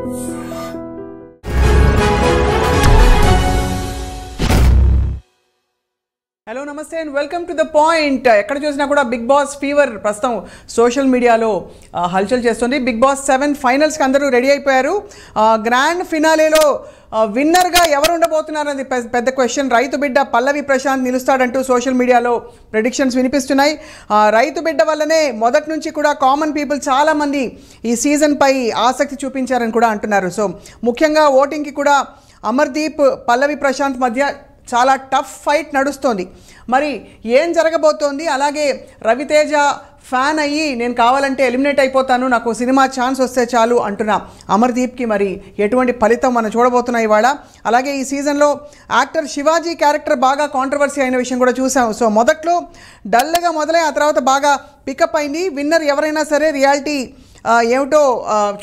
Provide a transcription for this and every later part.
Hello నమస్తే and welcome to the point. ఎక్కడ చూసినా కూడా బిగ్ బాస్ ఫీవర్ ప్రస్తుతం సోషల్ మీడియాలో హల్చల్ చేస్తుంది. బిగ్ బాస్ 7 ఫైనల్స్కి అందరూ రెడీ అయిపోయారు. గ్రాండ్ ఫినాలేలో విన్నర్గా ఎవరు ఉండబోతున్నారు అనేది పెద్ద క్వశ్చన్. రైతు బిడ్డ పల్లవి ప్రశాంత్ నిలుస్తాడంటూ సోషల్ మీడియాలో ప్రెడిక్షన్స్ వినిపిస్తున్నాయి. రైతు బిడ్డ వల్లనే మొదటి నుంచి కూడా కామన్ పీపుల్ చాలామంది ఈ సీజన్పై ఆసక్తి చూపించారని కూడా అంటున్నారు. సో ముఖ్యంగా ఓటింగ్కి కూడా అమర్దీప్ పల్లవి ప్రశాంత్ మధ్య చాలా టఫ్ ఫైట్ నడుస్తోంది. మరి ఏం జరగబోతోంది? అలాగే రవితేజ ఫ్యాన్ అయ్యి నేను కావాలంటే ఎలిమినేట్ అయిపోతాను, నాకు సినిమా ఛాన్స్ వస్తే చాలు అంటున్నా అమర్దీప్కి మరి ఎటువంటి ఫలితం మనం చూడబోతున్నాం ఇవాళ. అలాగే ఈ సీజన్లో యాక్టర్ శివాజీ క్యారెక్టర్ బాగా కాంట్రవర్సీ అయిన విషయం కూడా చూసాం. సో మొదట్లో డల్గా మొదలై ఆ తర్వాత బాగా పికప్ అయింది. విన్నర్ ఎవరైనా సరే రియాలిటీ ఏమిటో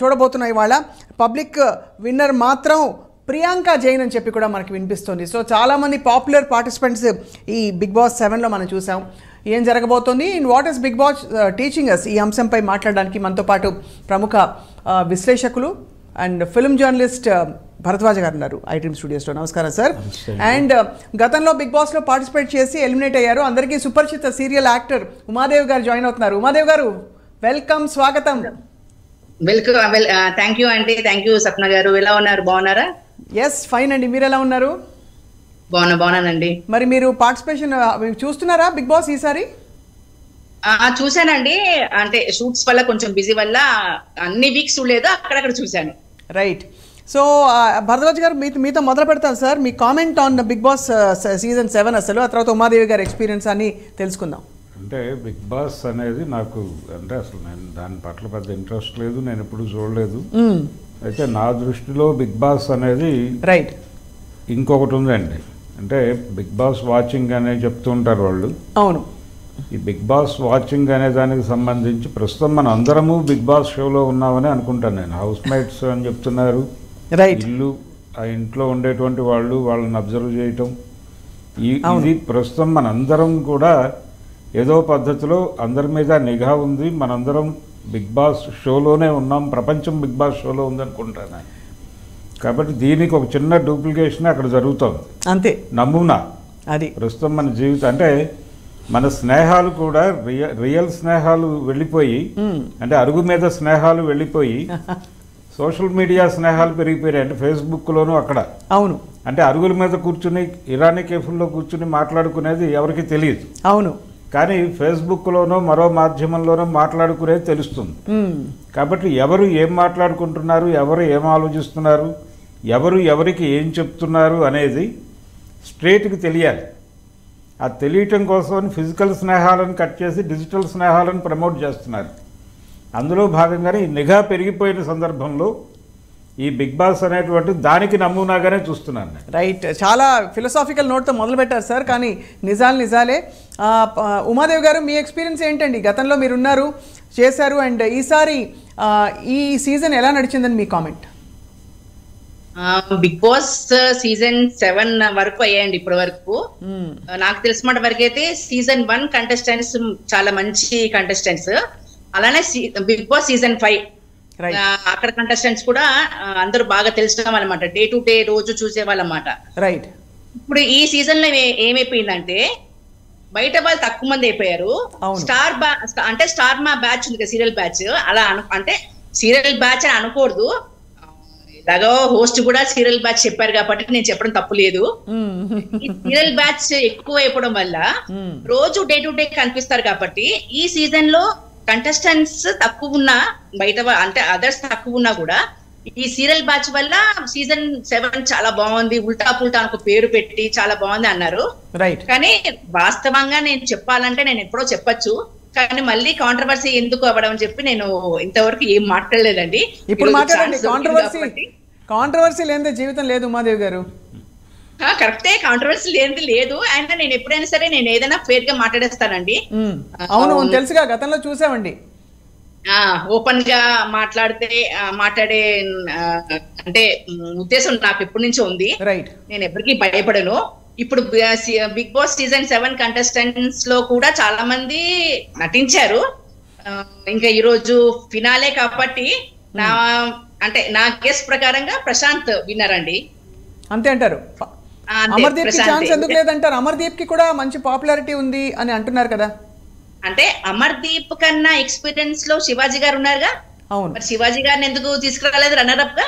చూడబోతున్నాం ఇవాళ. పబ్లిక్ విన్నర్ మాత్రం ప్రియాంక జైన్ అని చెప్పి కూడా మనకి వినిపిస్తుంది. సో చాలామంది పాపులర్ పార్టిసిపెంట్స్ ఈ బిగ్ బాస్ 7లో మనం చూసాం. ఏం జరగబోతోంది, in what is Bigg Boss teaching us, ఈ అంశంపై మాట్లాడడానికి మనతో పాటు ప్రముఖ విశ్లేషకులు అండ్ ఫిల్మ్ జర్నలిస్ట్ భరద్వాజ్ గారు ఉన్నారు ఐ డ్రీమ్ స్టూడియోస్లో. నమస్కారం సార్. అండ్ గతంలో బిగ్ బాస్లో పార్టిసిపేట్ చేసి ఎలిమినేట్ అయ్యారు, అందరికీ సుపరిచిత సీరియల్ యాక్టర్ ఉమాదేవి గారు జాయిన్ అవుతున్నారు. ఉమాదేవి గారు వెల్కమ్, స్వాగతం. వెల్కమ్. థ్యాంక్ యూ అండి. థ్యాంక్ యూ సప్న గారు. ఎలా ఉన్నారు, బాగున్నారా? ఎస్ ఫైన్ అండి, మీరు ఎలా ఉన్నారు? బాగున్నానండి. మరి మీరు పార్టిసిపేషన్ చూస్తున్నారా బిగ్ బాస్ ఈసారి? చూసానండి, అంటే షూట్స్ వల్ల కొంచెం బిజీ వల్ల అన్ని వీక్స్ చూడలేదు, అక్కడక్కడ చూశాను. రైట్. సో భరద్వాజ్ గారు మీతో మొదలు పెడతాను సార్. మీ comment on Bigg Boss season 7 అసలు, ఆ తర్వాత ఉమాదేవి గారి ఎక్స్పీరియన్స్ అని తెలుసుకుందాం. అంటే బిగ్ బాస్ అనేది నాకు అంటే అసలు నేను దాని పట్ల పెద్ద ఇంట్రెస్ట్ లేదు, నేను ఎప్పుడు చూడలేదు. అయితే నా దృష్టిలో బిగ్ బాస్ అనేది రైట్ ఇంకొకటి ఉందండి. అంటే బిగ్ బాస్ వాచింగ్ అనే చెప్తూ ఉంటారు వాళ్ళు. అవును. ఈ బిగ్ బాస్ వాచింగ్ అనే దానికి సంబంధించి ప్రస్తుతం మన అందరము బిగ్ బాస్ షోలో ఉన్నామని అనుకుంటాను నేను. హౌస్ మేట్స్ అని చెప్తున్నారు, రైట్. ఇల్లు ఆ ఇంట్లో ఉండేటువంటి వాళ్ళు వాళ్ళని అబ్జర్వ్ చేయటం, ఇది ప్రస్తుతం మనందరం కూడా ఏదో పద్ధతిలో అందరి మీద నిఘా ఉంది. మనందరం బిగ్ బాస్ షోలోనే ఉన్నాం, ప్రపంచం బిగ్ బాస్ షోలో ఉందనుకుంటాను. కాబట్టి దీనికి ఒక చిన్న డూప్లికేషన్ అక్కడ జరుగుతుంది అంతే, నమూనా. అది ప్రస్తుతం మన జీవితం అంటే మన స్నేహాలు కూడా రియల్ స్నేహాలు వెళ్ళిపోయి, అంటే అరుగు మీద స్నేహాలు వెళ్ళిపోయి సోషల్ మీడియా స్నేహాలు పెరిగిపోయాయి. అంటే ఫేస్బుక్లోనూ అక్కడ. అవును. అంటే అరుగుల మీద కూర్చుని ఇరానీ కేఫ్లో కూర్చుని మాట్లాడుకునేది ఎవరికి తెలియదు. అవును. కానీ ఫేస్బుక్లోనో మరో మాధ్యమంలోనో మాట్లాడుకునేది తెలుస్తుంది. కాబట్టి ఎవరు ఏం మాట్లాడుకుంటున్నారు, ఎవరు ఏం ఆలోచిస్తున్నారు, ఎవరు ఎవరికి ఏం చెప్తున్నారు అనేది స్ట్రేట్కి తెలియాలి. ఆ తెలియటం కోసం ఫిజికల్ స్నేహాలను కట్ చేసి డిజిటల్ స్నేహాలను ప్రమోట్ చేస్తున్నారు. అందులో భాగంగానే ఈ నిఘా పెరిగిపోయిన సందర్భంలో ఈ బిగ్ బాస్ అనేటువంటి దానికి నమూనాగానే చూస్తున్నాను. రైట్. చాలా ఫిలసాఫికల్ నోట్తో మొదలు పెట్టారు సార్, కానీ నిజాలే. ఉమాదేవి గారు మీ ఎక్స్పీరియన్స్ ఏంటండి? గతంలో మీరున్నారు, చేశారు, అండ్ ఈసారి ఈ సీజన్ ఎలా నడిచిందని మీ కామెంట్? బిగ్ బాస్ సీజన్ 7 వరకు అయ్యాయండి ఇప్పటి వరకు. నాకు తెలిసిన వరకు అయితే సీజన్ 1 కంటెస్టెంట్స్ చాలా మంచి కంటెస్టెంట్స్. అలానే బిగ్ బాస్ సీజన్ 5 అక్కడ కంటెస్టెంట్స్ కూడా అందరూ బాగా తెలిసిన వాళ్ళమాట, డే టు డే రోజు చూసే వాళ్ళమాట. రైట్. ఇప్పుడు ఈ సీజన్ లో ఏమైపోయిందంటే బయట వాళ్ళు తక్కువ మంది అయిపోయారు. స్టార్ మా బ్యాచ్ ఉంది కదా, సీరియల్ బ్యాచ్. అలా అంటే సీరియల్ బ్యాచ్ అని అనకూడదు, ఎలాగో హోస్ట్ కూడా సీరియల్ బ్యాచ్ చెప్పారు కాబట్టి నేను చెప్పడం తప్పు లేదు. ఈ సీరియల్ బ్యాచ్ ఎక్కువ అయిపోవడం వల్ల రోజు డే టు డే కనిపిస్తారు కాబట్టి ఈ సీజన్ లో కంటెస్టెంట్స్ తక్కువ ఉన్నా, బయట అంటే అదర్స్ తక్కువ ఉన్నా కూడా ఈ సీరియల్ బ్యాచ్ వల్ల సీజన్ 7 చాలా బాగుంది, ఉల్టా పుల్టా అనుకో పేరు పెట్టి చాలా బాగుంది అన్నారు. రైట్. కానీ వాస్తవంగా నేను చెప్పాలంటే నేను ఎప్పుడో చెప్పొచ్చు, కానీ మళ్ళీ కాంట్రవర్సీ ఎందుకు అవ్వడం అని చెప్పి నేను ఇంతవరకు ఏం మాట్లాడలేదండి. ఇప్పుడు మాట్లాడండి. కాంట్రవర్సీ లేనిదే జీవితం లేదు ఉమాదేవి గారు. కరెక్టే, కాంట్రవర్సీ లేనిది లేదు. అయినా నేను ఎప్పుడైనా సరే నేను ఏదైనా ఫేర్ గా మాట్లాడేస్తానండి. అవును, తెలుసుగా, గతంలో చూసామండి. ఓపెన్ గా మాట్లాడే అంటే ఉద్దేశం నాకు ఎప్పటి నుంచో ఉంది. రైట్. నేను ఎవరికి భయపడను. ఇప్పుడు బిగ్ బాస్ సీజన్ 7 కంటెస్టెంట్స్ లో కూడా చాలా మంది నటించారు. ఇంకా ఈ రోజు ఫినాలే కాబట్టి అంటే నా గెస్ ప్రకారంగా ప్రశాంత్ విన్నర్ అండి. అంతే అంటారు. అమర్దీప్ కి ఛాన్స్ ఎందుకు లేదంటారు? అమర్దీప్ కి కూడా మంచి పాపులారిటీ ఉంది అని అంటున్నారు కదా. అంటే అమర్దీప్ కన్నా ఎక్స్పీరియన్స్ లో శివాజీ గారు ఉన్నారుగా. అవును. మరి శివాజీ గారిని ఎందుకు తీసుకురాలేదు రన్నర్ అప్ గా?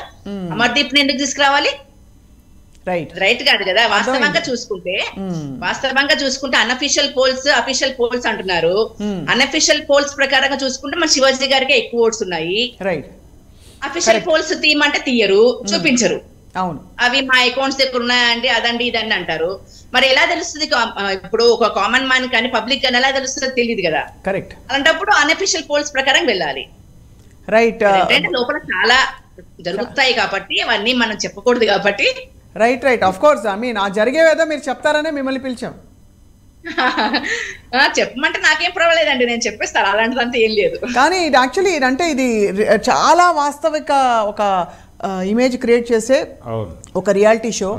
అమర్దీప్ ని ఎందుకు తీసుకురావాలి? రైట్ కాదు కదా. వాస్తవంగా చూసుకుంటే అన్అఫీషియల్ పోల్స్, అఫీషియల్ పోల్స్ అంటున్నారు. అన్అఫీషియల్ పోల్స్ ప్రకారంగా చూసుకుంటే మన శివాజీ గారికి ఎక్కువ ఓట్స్ ఉన్నాయి. అఫీషియల్ పోల్స్ తీయమంటే తీయరు, చూపించరు. అవును. అవి మా అకౌంట్స్ దగ్గర ఉన్నాయండి, అదండి ఇదండి అంటారు. మరి ఎలా తెలుస్తుంది? ఇప్పుడు ఒక కామన్ మ్యాన్ కానీ పబ్లిక్ కానీ ఎలా తెలుస్తుందో తెలియదు కదా. కరెక్ట్. అలాంటప్పుడు అన్అఫీషియల్ పోల్స్ ప్రకారం వెళ్ళాలి. రైట్. లోపల చాలా జరుగుతాయి కాబట్టి అవన్నీ మనం చెప్పకూడదు కాబట్టి. Right right of course. I mean ఆ జరిగేవేదో మీరు చెప్తారనే మిమ్మల్ని పిలిచాం. చెప్పమంటే నాకేం పర్వాలేదండి, నేను చెప్పేస్తాను, అలాంటిదంతా ఏం లేదు. కానీ ఇది యాక్చువల్లీ అంటే ఇది చాలా వాస్తవిక ఒక ఇమేజ్ క్రియేట్ చేసే ఒక రియాలిటీ షో.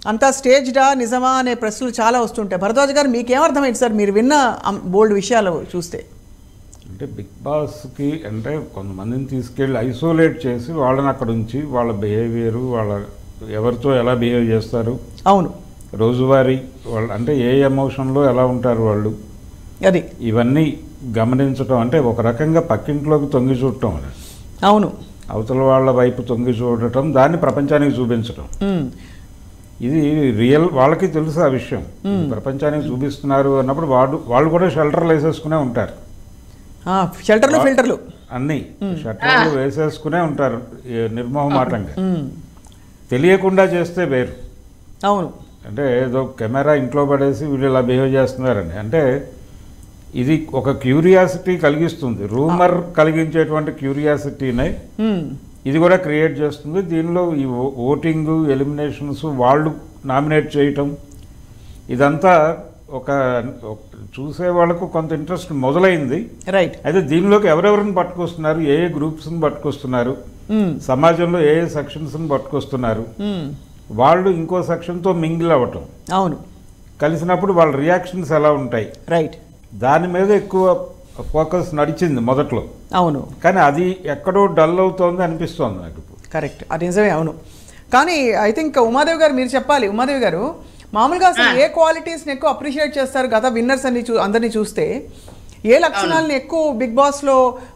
అంతా స్టేజ్డా నిజమా అనే ప్రశ్నలు చాలా వస్తుంటాయి. భరద్వాజ్ గారు మీకేమర్థమైంది సార్ మీరు విన్న బోల్డ్ విషయాలు చూస్తే? అంటే బిగ్ బాస్కి అంటే కొంతమందిని తీసుకెళ్ళి ఐసోలేట్ చేసి వాళ్ళని అక్కడ ఉంచి వాళ్ళ బిహేవియర్, వాళ్ళ ఎవరితో ఎలా బిహేవ్ చేస్తారు, అవును, రోజువారీ వాళ్ళు అంటే ఏ ఎమోషన్లో ఎలా ఉంటారు వాళ్ళు, అది ఇవన్నీ గమనించడం అంటే ఒక రకంగా పక్కింట్లోకి తొంగి చూడటం. అవును. అవతల వాళ్ళ వైపు తొంగి చూడటం, దాన్ని ప్రపంచానికి చూపించడం. ఇది రియల్. వాళ్ళకి తెలుసు ఆ విషయం. ప్రపంచానికి చూపిస్తున్నారు అన్నప్పుడు వాళ్ళు కూడా షెల్టర్లు వేసేసుకునే ఉంటారు. షెల్టర్లు ఫిల్టర్లు అన్నీ షెల్టర్లు వేసేసుకునే ఉంటారు నిర్మోహమాటంగా. తెలియకుండా చేస్తే వేరు. అవును. అంటే ఏదో కెమెరా ఇంట్లో పడేసి వీళ్ళు ఇలా బిహేవ్ చేస్తున్నారని అంటే ఇది ఒక క్యూరియాసిటీ కలిగిస్తుంది. రూమర్ కలిగించేటువంటి క్యూరియాసిటీనే ఇది కూడా క్రియేట్ చేస్తుంది. దీనిలో ఈ ఓటింగ్, ఎలిమినేషన్స్, వాళ్ళు నామినేట్ చేయటం, ఇదంతా ఒక చూసే వాళ్ళకు కొంత ఇంట్రెస్ట్ మొదలైంది. రైట్. అయితే దీనిలోకి ఎవరెవరిని పట్టుకొస్తున్నారు, ఏ గ్రూప్స్ని పట్టుకొస్తున్నారు, సమాజంలో ఏ సెక్షన్స్ని పట్టుకొస్తున్నారు, వాళ్ళు ఇంకో సెక్షన్తో మింగిల్ అవ్వటం, అవును, కలిసినప్పుడు వాళ్ళ రియాక్షన్స్ ఎలా ఉంటాయి, రైట్, దాని మీద ఎక్కువ ఫోకస్ నడిచింది మొదట్లో. అవును. కానీ అది ఎక్కడో డల్ అవుతోంది అనిపిస్తోంది నాకు. కరెక్ట్, అది నిజమే. అవును. కానీ ఐ థింక్ ఉమాదేవి గారు మీరు చెప్పాలి. ఉమాదేవి గారు మామూలుగా అసలు ఏ క్వాలిటీస్ని ఎక్కువ అప్రిషియేట్ చేస్తారు? గత విన్నర్స్ అన్ని అందరినీ చూస్తే ఏ లక్షణాలని ఎక్కువ బిగ్ బాస్లో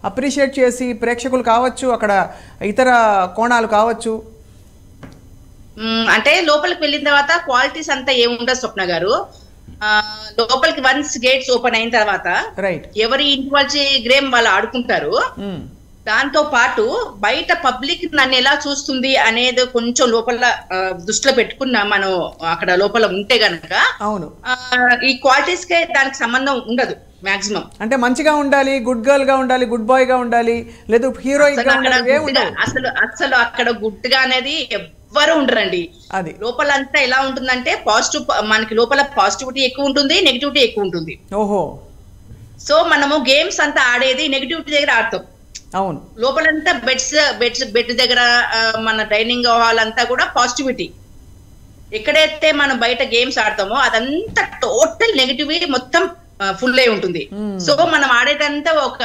అప్రిషియేట్ చేసి ప్రేక్షకులు కావచ్చు, అక్కడ ఇతర కోణాలు కావచ్చు? అంటే లోపలికి వెళ్ళిన తర్వాత క్వాలిటీస్ అంతా ఏముండదు స్వప్న గారు. లోపలికి వన్స్ గేట్స్ ఓపెన్ అయిన తర్వాత ఎవరి ఇంటి గేమ్ వాళ్ళు ఆడుకుంటారు. దాంతో పాటు బయట పబ్లిక్ నన్ను ఎలా చూస్తుంది అనేది కొంచెం లోపల దృష్టిలో పెట్టుకున్నా మనం అక్కడ లోపల ఉంటే గనక అవును ఈ క్వాలిటీస్ కే దానికి సంబంధం ఉండదు మాక్సిమం. అంటే మంచిగా ఉండాలి, గుడ్ గర్ల్ గా ఉండాలి, గుడ్ బాయ్ గా ఉండాలి, లేదు హీరోయిన్ గా ఉండాలి. అసలు అక్కడ గుడ్ గా అనేది ఎవ్వరు ఉండరండి. అది లోపల అంతా ఎలా ఉంటుందంటే పాజిటివ్, మనకి లోపల పాజిటివిటీ ఎక్కువ ఉంటుంది, నెగిటివిటీ ఎక్కువ ఉంటుంది. ఓహో. సో మనము గేమ్స్ అంతా ఆడేది నెగిటివిటీ దగ్గర ఆడతాం. అవును. లోపలంతా బెడ్ దగ్గర మన డైనింగ్ హాల్ అంతా కూడా పాజిటివిటీ. ఎక్కడైతే మనం బయట గేమ్స్ ఆడతామో అదంతా టోటల్ నెగిటివిటీ మొత్తం ఫుల్ అయి ఉంటుంది. సో మనం ఆడేదంతా ఒక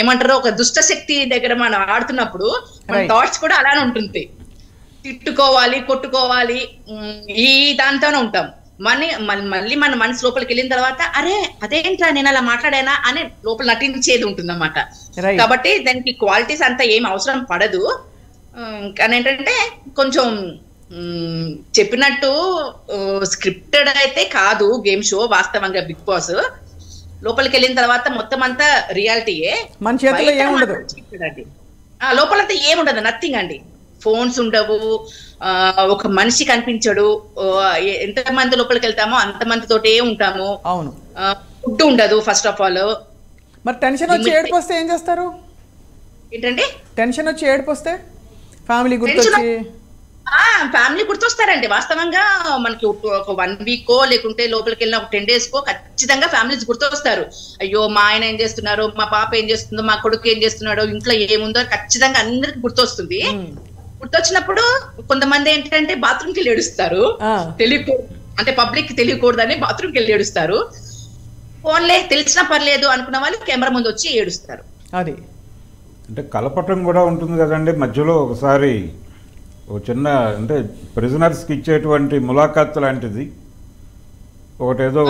ఏమంటారు, ఒక దుష్ట శక్తి దగ్గర మనం ఆడుతున్నప్పుడు మన థాట్స్ కూడా అలానే ఉంటుంది. తిట్టుకోవాలి, కొట్టుకోవాలి, ఈ దాంతోనే ఉంటాం. మళ్ళీ మన మనసు లోపలికి వెళ్ళిన తర్వాత అరే అదేంట్రా నేను అలా మాట్లాడానా అని లోపల నటించేది ఉంటుంది అన్నమాట. కాబట్టి దానికి క్వాలిటీస్ అంతా ఏం అవసరం పడదు. కానీ ఏంటంటే కొంచెం చెప్పినట్టు స్క్రిప్టెడ్ అయితే కాదు గేమ్ షో. వాస్తవంగా బిగ్ బాస్ లోపలికి వెళ్ళిన తర్వాత మొత్తం అంతా రియాలిటీయే. మన చేతిలో ఏముండదు, లోపలంతా ఏముండదు, నథింగ్ అండి. ఫోన్స్ ఉండవు, ఒక మనిషి కనిపించడు, ఎంతమంది లోపలికి వెళ్తామో అంతమంది తోటే ఉంటాము. అవును. ఫుడ్ ఉండదు ఫస్ట్ ఆఫ్ ఆల్. మరి టెన్షన్ వచ్చి ఏడుపు వస్తే ఏం చేస్తారు? ఏంటంటే టెన్షన్ వచ్చి ఏడుపు వస్తే ఫ్యామిలీ గుర్తొచ్చి ఫ్యామిలీ గుర్తొస్తారండి. వాస్తవంగా మనకి ఒక 1 వీక్ లేకుంటే లోపలికి వెళ్ళిన ఒక 10 days ఖచ్చితంగా ఫ్యామిలీస్ గుర్తొస్తారు. అయ్యో మా ఆయన ఏం చేస్తున్నారు, మా పాప ఏం చేస్తుందో, మా కొడుకు ఏం చేస్తున్నాడో, ఇంట్లో ఏముందో ఖచ్చితంగా అందరికి గుర్తొస్తుంది. గుర్తొచ్చినప్పుడు కొంతమంది ఏంటంటే బాత్రూమ్కి వెళ్ళి ఏడుస్తారు. అంటే పబ్లిక్ తెలియకూడదని బాత్రూమ్కి వెళ్ళి ఏడుస్తారు. ఫోన్లే తెలిసినా పర్లేదు అనుకున్న వాళ్ళు కెమెరా ముందు వచ్చి ఏడుస్తారు. అది అంటే కలపటం కూడా ఉంటుంది కదండి మధ్యలో ఒకసారి ఒక చిన్న అంటే ప్రిజనర్స్కి ఇచ్చేటువంటి ములాఖాత్ లాంటిది ఒకటేదో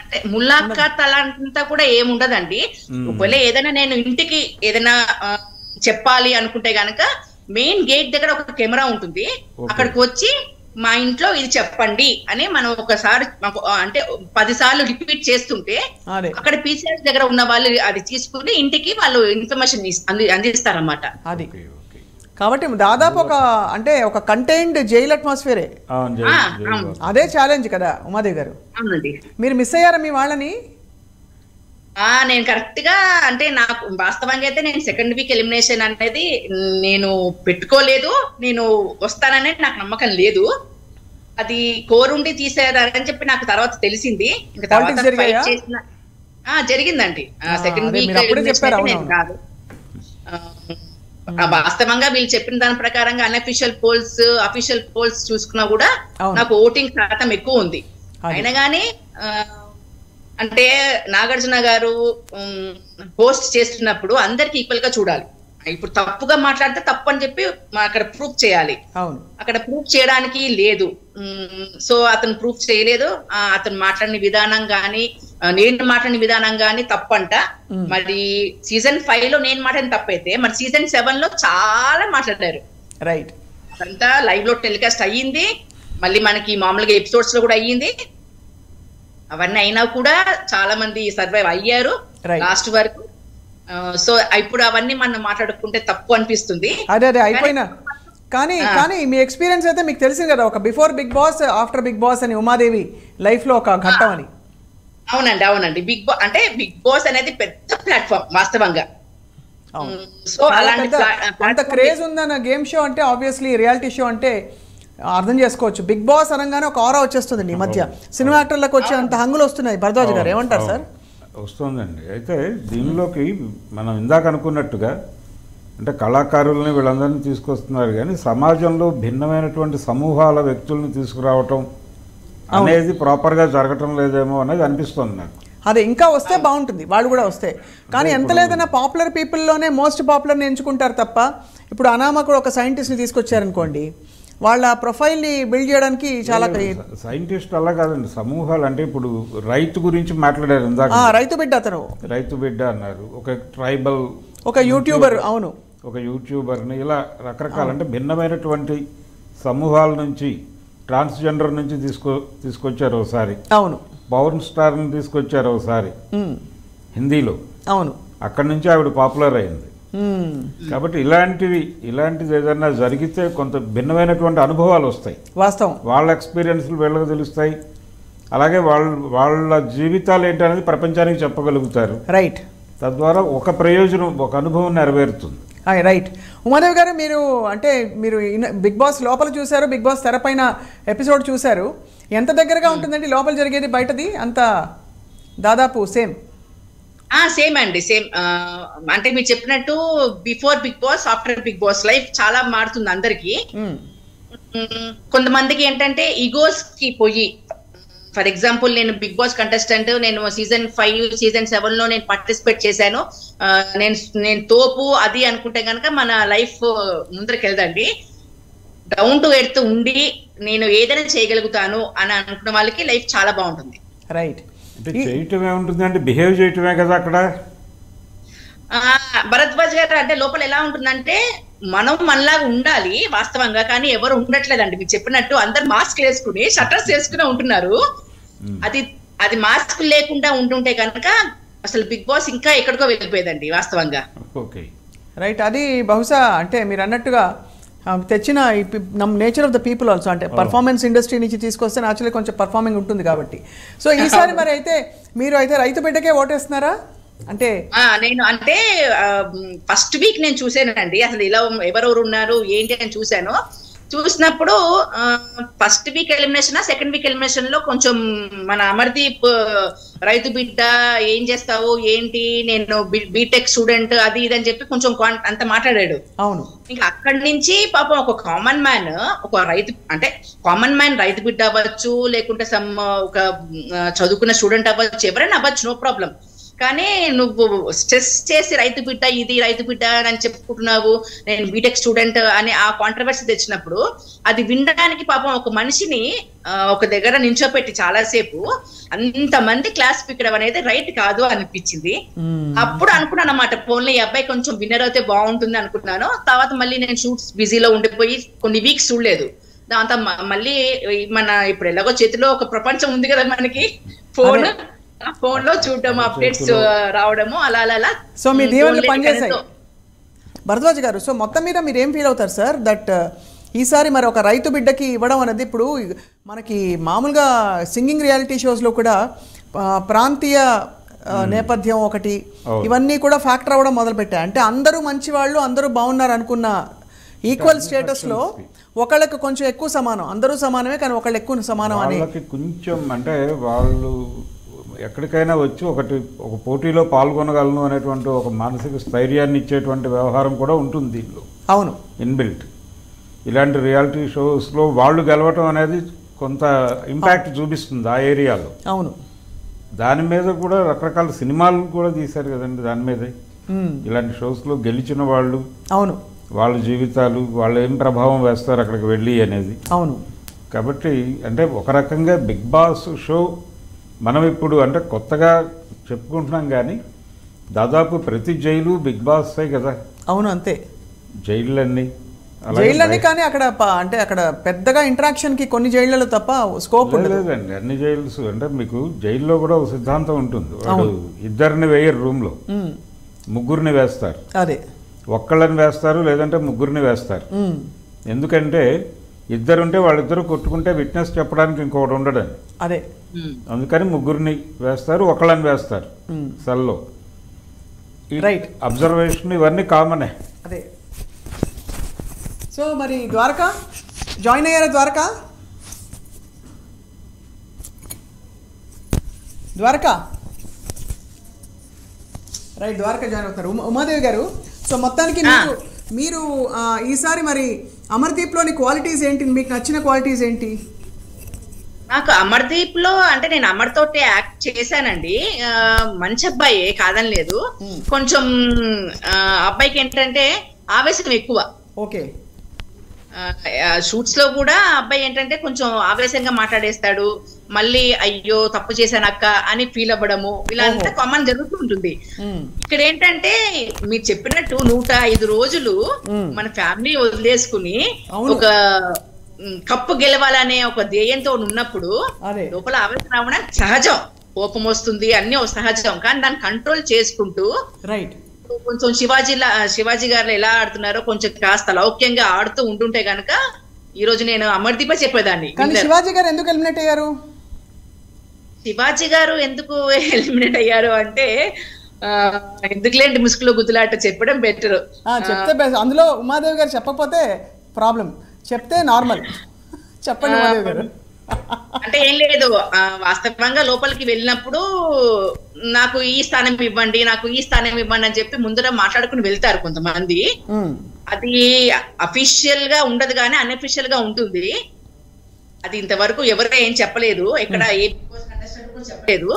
అంటే ములాఖాత్ అలాంటింతా కూడా ఏముండదండి. ఒకవేళ ఏదైనా నేను ఇంటికి ఏదైనా చెప్పాలి అనుకుంటే గనక మెయిన్ గేట్ దగ్గర ఒక కెమెరా ఉంటుంది, అక్కడికి వచ్చి మా ఇంట్లో ఇది చెప్పండి అని మనం ఒకసారి అంటే 10 సార్లు రిపీట్ చేస్తుంటే అక్కడ పీసీఆర్స్ దగ్గర ఉన్న వాళ్ళు అది తీసుకుని ఇంటికి వాళ్ళు ఇన్ఫర్మేషన్ అందిస్తారన్నమాట. అది కాబట్టి దాదాపు ఒక కంటైన్డ్ జైల్ అట్మాస్ఫియరే. అదే ఛాలెంజ్ కదా ఉమాదేవి గారు. అవునండి. మీరు మిస్ అయ్యారా మీ వాళ్ళని? నేను కరెక్ట్ గా అంటే నాకు వాస్తవంగా అయితే నేను సెకండ్ వీక్ ఎలిమినేషన్ అనేది నేను పెట్టుకోలేదు, నేను వస్తాననేది నాకు నమ్మకం లేదు. అది కోరుండి తీసేయాలని చెప్పి నాకు తర్వాత తెలిసింది. ఇంకా తర్వాత జరిగిందండి. సెకండ్ వీక్ నేను కాదు, వాస్తవంగా వీళ్ళు చెప్పిన దాని ప్రకారంగా అన్అఫీషియల్ పోల్స్ అఫీషియల్ పోల్స్ చూసుకున్నా కూడా నాకు ఓటింగ్ శాతం ఎక్కువ ఉంది. అయినా కానీ అంటే నాగార్జున గారు పోస్ట్ చేస్తున్నప్పుడు అందరికి ఈక్వల్ గా చూడాలి. ఇప్పుడు తప్పుగా మాట్లాడితే తప్పు అని చెప్పి అక్కడ ప్రూఫ్ చేయాలి. అక్కడ ప్రూఫ్ చేయడానికి లేదు. సో అతను ప్రూఫ్ చేయలేదు. అతను మాట్లాడిన విధానం గాని నేను మాట్లాడిన విధానం గాని తప్పంట. మరి సీజన్ 5 లో నేను మాట్లాడిన తప్పైతే మరి సీజన్ 7 లో చాలా మాట్లాడారు. రైట్. అంతా లైవ్ లో టెలికాస్ట్ అయ్యింది, మళ్ళీ మనకి మామూలుగా ఎపిసోడ్స్ లో కూడా అయ్యింది. అవన్నీ అయినా కూడా చాలా మంది సర్వైవ్ అయ్యారు లాస్ట్ వరకు. సో ఇప్పుడు అవన్నీ మనం మాట్లాడుకుంటే తప్పు అనిపిస్తుంది. అదే అయిపోయినా కానీ మీ ఎక్స్పీరియన్స్ అయితే మీకు తెలిసింది కదా, ఒక before Bigg Boss after Bigg Boss అని ఉమాదేవి లైఫ్ లో ఒక ఘట్టం అని. అవునండి. బిగ్ బాస్ అంటే బిగ్ బాస్ అనేది పెద్ద ప్లాట్ఫామ్ వాస్తవంగా. సో అంత క్రేజ్ ఉందన్న గేమ్ షో అంటే ఆబ్వియస్లీ రియాలిటీ షో అంటే అర్థం చేసుకోవచ్చు. బిగ్ బాస్ అనగానే ఒక ఆరా వచ్చేస్తుంది. ఈ మధ్య సినిమా యాక్టర్లకు వచ్చే అంత హంగులు వస్తున్నాయి. భరద్వాజ్ గారు ఏమంటారు సార్? వస్తుందండి. అయితే దీనిలోకి మనం ఇందాక అనుకున్నట్టుగా అంటే కళాకారులని వీళ్ళందరినీ తీసుకొస్తున్నారు, కానీ సమాజంలో భిన్నమైనటువంటి సమూహాల వ్యక్తుల్ని తీసుకురావటం అనేది ప్రాపర్గా జరగటం లేదేమో అనేది అనిపిస్తుంది నాకు. అదే ఇంకా వస్తే బాగుంటుంది, వాళ్ళు కూడా వస్తే. కానీ ఎంత లేదన్నా పాపులర్ పీపుల్లోనే మోస్ట్ పాపులర్ని ఎంచుకుంటారు తప్ప, ఇప్పుడు అనామ కూడా ఒక సైంటిస్ట్ని తీసుకొచ్చారనుకోండి, వాళ్ళ ప్రొఫైల్ని బిల్డ్ చేయడానికి చాలా సైంటిస్ట్ అలా కాదండి, సమూహాలు. అంటే ఇప్పుడు రైతు గురించి మాట్లాడారు ఇందాక, రైతు బిడ్డ, అతను రైతు బిడ్డ అన్నారు, ఒక ట్రైబల్, ఒక యూట్యూబర్, అవును ఒక యూట్యూబర్ని, ఇలా రకరకాల అంటే భిన్నమైనటువంటి సమూహాల నుంచి ట్రాన్స్జెండర్ నుంచి తీసుకొచ్చారు ఒకసారి. అవును. పవర్ స్టార్ని తీసుకొచ్చారు ఒకసారి హిందీలో. అవును. అక్కడి నుంచి ఆవిడ పాపులర్ అయింది. కాబట్టి ఇలాంటిది ఏదైనా జరిగితే కొంత భిన్నమైనటువంటి అనుభవాలు వస్తాయి. వాస్తవం. వాళ్ళ ఎక్స్పీరియన్స్లు వీళ్ళకి తెలుస్తాయి. అలాగే వాళ్ళ జీవితాలు ఏంటనేది ప్రపంచానికి చెప్పగలుగుతారు. రైట్. తద్వారా ఒక ప్రయోజనం, ఒక అనుభవం నెరవేరుతుంది. రైట్. ఉమాదేవి గారు, మీరు బిగ్ బాస్ లోపల చూశారు, బిగ్ బాస్ తెరపైన ఎపిసోడ్ చూశారు. ఎంత దగ్గరగా ఉంటుందండి లోపల జరిగేది బయటది? అంత దాదాపు సేమ్? సేమ్ అండి, సేమ్. అంటే మీరు చెప్పినట్టు before Bigg Boss after Bigg Boss life చాలా మారుతుంది అందరికి. కొంతమందికి ఏంటంటే ఈగోస్ కి పోయి, ఫర్ ఎగ్జాంపుల్ నేను బిగ్ బాస్ కంటెస్టెంట్, నేను సీజన్ 5 సీజన్ 7 లో నేను పార్టిసిపేట్ చేశాను, నేను తోపు అది అనుకుంటే కనుక మన లైఫ్ ముందరికి వెళ్దండి. డౌన్ టు ఎర్త్ ఉండి నేను ఏదైనా చేయగలుగుతాను అని అనుకున్న వాళ్ళకి లైఫ్ చాలా బాగుంటుంది. రైట్. అంటే చేయటమే ఉంటుంది అంటే బిహేవ్ చేయటమే కదా అక్కడ. భరద్వాజ్ గారు, అంటే లోపల ఎలా ఉంటుందంటే మనం మనలాగా ఉండాలి వాస్తవంగా, కానీ ఎవరు ఉండట్లేదండి. మీరు చెప్పినట్టు అందరు మాస్క్ వేసుకుని షట్టర్స్ వేసుకునే ఉంటున్నారు. అది మాస్క్ లేకుండా ఉంటుంటే కనుక అసలు బిగ్ బాస్ ఇంకా ఎక్కడికో వెళ్ళిపోయేదండి వాస్తవంగా. రైట్. అది బహుశా అంటే మీరు అన్నట్టుగా తెచ్చిన nature of the people also, అంటే పర్ఫార్మెన్స్ ఇండస్ట్రీ నుంచి తీసుకొస్తే యాక్చువల్లీ కొంచెం పర్ఫార్మింగ్ ఉంటుంది కాబట్టి. సో ఈసారి మరి అయితే మీరు అయితే రైతు బిడ్డకే ఓటేస్తున్నారా? అంటే నేను అంటే ఫస్ట్ వీక్ నేను చూసానండి, అసలు ఇలా ఎవరెవరు ఉన్నారు ఏంటి అని చూసినప్పుడు first week elimination second week elimination లో కొంచెం మన అమర్దీప్ రైతు బిడ్డ ఏం చేస్తావు ఏంటి, నేను బీటెక్ స్టూడెంట్ అది ఇది అని చెప్పి కొంచెం అంత మాట్లాడాడు. అవును. ఇంకా అక్కడి నుంచి పాపం ఒక కామన్ మ్యాన్, ఒక రైతు అంటే కామన్ మ్యాన్ రైతు బిడ్డ అవ్వచ్చు, లేకుంటే ఒక చదువుకున్న స్టూడెంట్ అవ్వచ్చు, ఎవరైనా అవ్వచ్చు, నో ప్రాబ్లం. కానీ నువ్వు స్ట్రెస్ చేసి రైతు బిడ్డ ఇది రైతు బిడ్డ అని చెప్పుకుంటున్నావు, నేను బీటెక్ స్టూడెంట్ అని ఆ కాంట్రవర్సీ తెచ్చినప్పుడు అది వినడానికి పాపం ఒక మనిషిని ఒక దగ్గర నించోపెట్టి చాలాసేపు అంతమంది క్లాస్ పిక్కడం అనేది రైట్ కాదు అనిపించింది. అప్పుడు అనుకున్నాను అన్నమాట, ఫోన్లో ఈ అబ్బాయి కొంచెం విన్నర్ అయితే బాగుంటుంది అనుకున్నాను. తర్వాత మళ్ళీ నేను షూట్స్ బిజీలో ఉండిపోయి కొన్ని వీక్స్ చూడలేదు. దాంతో మళ్ళీ మన ఇప్పుడు ఎలాగో చేతిలో ఒక ప్రపంచం ఉంది కదా మనకి, ఫోన్ లో చూడటం, అప్డేట్స్ రావడము అలా అలా. సో మీ దీవెనలు పనిచేసాయి భరద్వాజ్ గారు. సో మొత్తం మీద మీరు ఏం ఫీల్ అవుతారు సార్ దట్ ఈసారి మరి ఒక రైతు బిడ్డకి ఇవ్వడం అనేది, ఇప్పుడు మనకి మామూలుగా సింగింగ్ రియాలిటీ షోస్లో కూడా ప్రాంతీయ నేపథ్యం ఒకటి ఇవన్నీ కూడా ఫ్యాక్టర్ అవ్వడం మొదలుపెట్టాయి. అంటే అందరూ మంచి వాళ్ళు, అందరూ బాగున్నారు అనుకున్న ఈక్వల్ స్టేటస్లో ఒకళ్ళకి కొంచెం ఎక్కువ సమానం, అందరూ సమానమే కానీ ఒకళ్ళు ఎక్కువ సమానం అని కొంచెం అంటే వాళ్ళు ఎక్కడికైనా వచ్చి ఒక పోటీలో పాల్గొనగలను అనేటువంటి ఒక మానసిక స్థైర్యాన్ని ఇచ్చేటువంటి వ్యవహారం కూడా ఉంటుంది దీనిలో. అవును, ఇన్బిల్ట్. ఇలాంటి రియాలిటీ షోస్లో వాళ్ళు గెలవటం అనేది కొంత ఇంపాక్ట్ చూపిస్తుంది ఆ ఏరియాలో. అవును, దాని మీద కూడా రకరకాల సినిమాలు కూడా తీశారు కదండి దాని మీదే. ఇలాంటి షోస్లో గెలిచిన వాళ్ళు, అవును, వాళ్ళ జీవితాలు, వాళ్ళు ఏం ప్రభావం వేస్తారు అక్కడికి వెళ్ళి అనేది. అవును. కాబట్టి అంటే ఒక రకంగా బిగ్ బాస్ షో మనం ఇప్పుడు అంటే కొత్తగా చెప్పుకుంటున్నాం కానీ దాదాపు ప్రతి జైలు బిగ్ బాసే కదా. అవును, అంతే. జైళ్ళన్నీ కానీ అక్కడ అంటే అక్కడ పెద్దగా ఇంటరాక్షన్కి కొన్ని జైళ్ళలో తప్ప స్కోప్ లేదండి. అన్ని జైల్స్ అంటే మీకు జైల్లో కూడా ఒక సిద్ధాంతం ఉంటుంది. వాడు ఇద్దరిని వేయరు రూమ్లో, ముగ్గురిని వేస్తారు. అదే, ఒక్కళ్ళని వేస్తారు లేదంటే ముగ్గురిని వేస్తారు. ఎందుకంటే ఇద్దరుంటే వాళ్ళిద్దరు కొట్టుకుంటే విట్నెస్ చెప్పడానికి ఇంకొకటి ఉండడని. అదే, అందుకని ముగ్గురిని వేస్తారు, ఒకళ్ళని వేస్తారు సెల్లో. రైట్. అబ్జర్వేషన్ ఇవన్నీ కామనే. అదే. సో మరి ద్వారకా జాయిన్ అయ్యారా? ద్వారకా రైట్, ద్వారకా జాయిన్ అవుతారు. ఉమాదేవి గారు, సో మొత్తానికి మీరు ఈసారి మరి అమర్దీప్లోని క్వాలిటీస్ ఏంటి, మీకు నచ్చిన క్వాలిటీస్ ఏంటి? నాకు అమర్దీప్ లో అంటే నేను అమర్ తోటి యాక్ట్ చేశానండి. మంచి అబ్బాయి కాదని లేదు, కొంచెం అబ్బాయికి ఏంటంటే ఆవేశం ఎక్కువ. ఓకే. షూట్స్ లో కూడా అబ్బాయి ఏంటంటే కొంచెం ఆవేశంగా మాట్లాడేస్తాడు, మళ్ళీ అయ్యో తప్పు చేశానక్క అని ఫీల్ అవ్వడము, ఇలా అంతా కామన్ జరుగుతుంటుంది. ఇక్కడ ఏంటంటే మీరు చెప్పినట్టు 105 రోజులు మన ఫ్యామిలీ వదిలేసుకుని ఒక కప్పు గెలవాలనే ఒక ధ్యేయంతో ఉన్నప్పుడు లోపల ఆవేశం రావడం సహజం, కోపం వస్తుంది, అన్ని సహజం. కానీ దాన్ని కంట్రోల్ చేసుకుంటూ కొంచెం శివాజీ గారు ఎలా ఆడుతున్నారో కొంచెం కాస్త లౌక్యంగా ఆడుతూ ఉంటుంటే గనక ఈ రోజు నేను అమర్దీప చెప్పేదాన్ని. శివాజీ గారు ఎందుకు ఎలిమినేట్ అయ్యారు? శివాజీ గారు ఎందుకు ఎలిమినేట్ అయ్యారు అంటే ఎందుకులేంటి ముసుగులో గుద్దులాట చెప్పడం బెటర్. చెప్తే అందులో ఉమాదేవి గారు చెప్పకపోతే ప్రాబ్లం, చెప్తే నార్మల్. చెప్పండి ఉమాదేవి గారు. అంటే ఏం లేదు, వాస్తవంగా లోపలికి వెళ్ళినప్పుడు నాకు ఈ స్థానం ఇవ్వండి, నాకు ఈ స్థానం ఇవ్వండి అని చెప్పి ముందర మాట్లాడుకుని వెళ్తారు కొంతమంది. అది అఫీషియల్ గా ఉండదు కానీ అన్అఫీషియల్ గా ఉంటుంది. అది ఇంతవరకు ఎవరు ఏం చెప్పలేదు, ఇక్కడ ఏ చెప్పలేదు.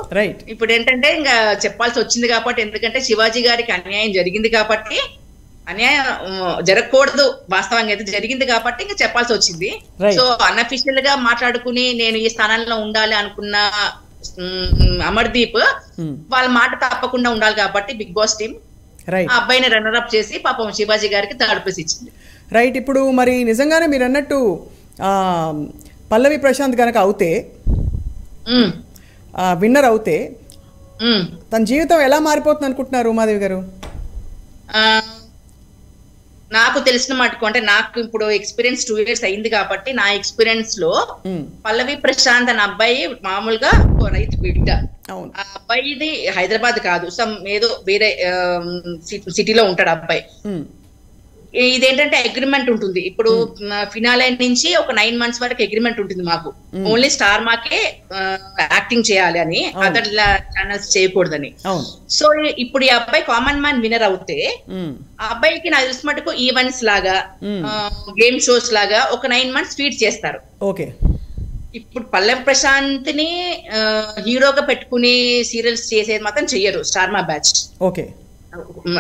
ఇప్పుడు ఏంటంటే ఇంకా చెప్పాల్సి వచ్చింది కాబట్టి, ఎందుకంటే శివాజీ గారికి అన్యాయం జరిగింది కాబట్టి, అన్యాయం జరగకూడదు వాస్తవంగా అయితే జరిగింది కాబట్టి ఇంకా చెప్పాల్సి వచ్చింది. సో అన్అఫీషియల్ గా మాట్లాడుకుని నేను ఈ స్థానంలో ఉండాలి అనుకున్న అమర్దీప్ వాళ్ళ మాట తప్పకుండా ఉండాలి కాబట్టి బిగ్ బాస్ టీం ఆ అబ్బాయిని రన్నర్ అప్ చేసి పాపం శివాజీ గారికి థర్డ్ ప్లేస్ ఇచ్చింది. రైట్. ఇప్పుడు మరి నిజంగానే మీరు అన్నట్టు పల్లవి ప్రశాంత్ గనక అవుతే, విన్నర్ అవుతే తన జీవితం ఎలా మారిపోతుంది అనుకుంటున్నారు ఉమాదేవి గారు? నాకు తెలిసిన మటుకు అంటే నాకు ఇప్పుడు ఎక్స్పీరియన్స్ 2 years అయింది కాబట్టి నా ఎక్స్పీరియన్స్ లో పల్లవి ప్రశాంత్ అనే అబ్బాయి మామూలుగా రైతు బిడ్డ. ఆ అబ్బాయిది హైదరాబాద్ కాదు, సమ్ ఏదో వేరే సిటీలో ఉంటాడు అబ్బాయి. ఇదేంటంటే అగ్రిమెంట్ ఉంటుంది. ఇప్పుడు ఫినాలే నుంచి ఒక 9 months వరకు అగ్రిమెంట్ ఉంటుంది మాకు. ఓన్లీ స్టార్ మాకే యాక్టింగ్ చేయాలి అని, అదర్ ఛానల్స్ చేయకూడదని. సో ఇప్పుడు ఈ అబ్బాయి కామన్ మ్యాన్ విన్నర్ అవుతే ఆ అబ్బాయికి నాకు తెలిసిన మటుకు ఈవెంట్స్ లాగా, గేమ్ షోస్ లాగా ఒక 9 months ఫీడ్ చేస్తారు. ఓకే. ఇప్పుడు పల్లవి ప్రశాంత్ ని హీరోగా పెట్టుకుని సీరియల్స్ చేసేది మాత్రం చెయ్యరు స్టార్ మా బ్యాచ్. ఓకే,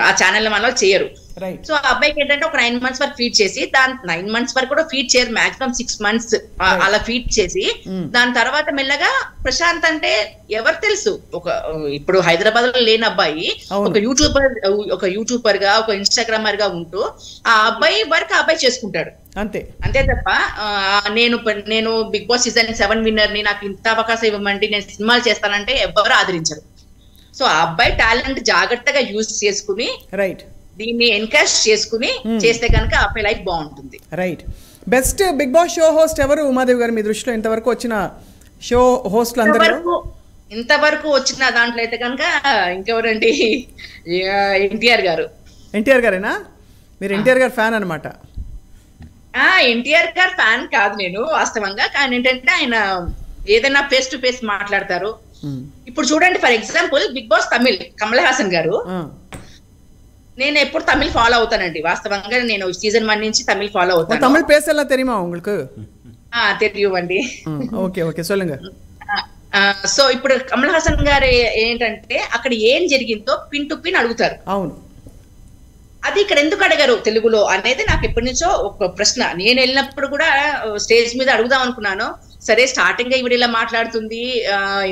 ఆ ఛానల్ మన చెయ్యరు. రైట్. సో ఆ అబ్బాయికి ఏంటంటే ఒక 9 months వరకు ఫీడ్ చేసి, దాని 9 months వరకు కూడా ఫీడ్ చేయరు, మాక్సిమం 6 months అలా ఫీడ్ చేసి, దాని తర్వాత మెల్లగా ప్రశాంత్ అంటే ఎవరు తెలుసు, ఇప్పుడు హైదరాబాద్ లో లేని అబ్బాయి ఒక యూట్యూబర్ గా, ఒక ఇన్స్టాగ్రామర్ గా ఉంటూ ఆ అబ్బాయి వర్క్ ఆ అబ్బాయి చేసుకుంటాడు అంతే తప్ప నేను బిగ్ బాస్ సీజన్ 7 విన్నర్ ని, నాకు ఇంత అవకాశం ఇవ్వమంటే నేను సినిమాలు చేస్తానంటే ఎవరు ఆదరించరు. సో ఆ అబ్బాయి టాలెంట్ జాగ్రత్తగా యూజ్ చేసుకుని, రైట్, దీన్ని ఎన్కరేజ్ చేసుకుని చేస్తే కనుక అబ్బాయి లైఫ్ బాగుంటుంది. Right. Best Bigg Boss show host ఎవరు ఉమాదేవి గారు మీ దృష్టిలో? ఇంతవరకు వచ్చిన షో హోస్ట్లు అందరూ ఇంతవరకు వచ్చిన దాంట్లో అయితే కనుక ఇంకెవరండి, ఎన్టీఆర్ గారు. ఎన్టీఆర్ గారేనా? మీరు ఎన్టీఆర్ గారు ఫ్యాన్ అనమాట? ఎన్టీఆర్ గారు ఫ్యాన్ కాదు నేను వాస్తవంగా, కానీ ఏంటంటే ఆయన ఏదైనా ఫేస్ టు ఫేస్ మాట్లాడతారు. ఇప్పుడు చూడండి, for example Bigg Boss Tamil Kamal Haasan గారు, నేను ఎప్పుడు తమిళ్ ఫాలో అవుతానండి వాస్తవంగా. నేను సీజన్ 1 నుంచి తమిళ్ ఫాలో అవుతాను. తమిళ్ பேசலாம் தெரியுமா உங்களுக்கு? தெரியுమండి. ఓకే ఓకే, சொல்லுங்க. సో ఇప్పుడు కమల్ హాసన్ గారు ఏంటంటే అక్కడ ఏం జరిగిందో పిన్ టు పిన్ అడుగుతారు. అవును, అది ఇక్కడ ఎందుకు అడగరు తెలుగులో అనేది నాకు ఎప్పటి నుంచో ఒక ప్రశ్న. నేను వెళ్ళినప్పుడు కూడా స్టేజ్ మీద అడుగుదాం అనుకున్నాను. సరే స్టార్టింగ్ గా ఇవిడ ఇలా మాట్లాడుతుంది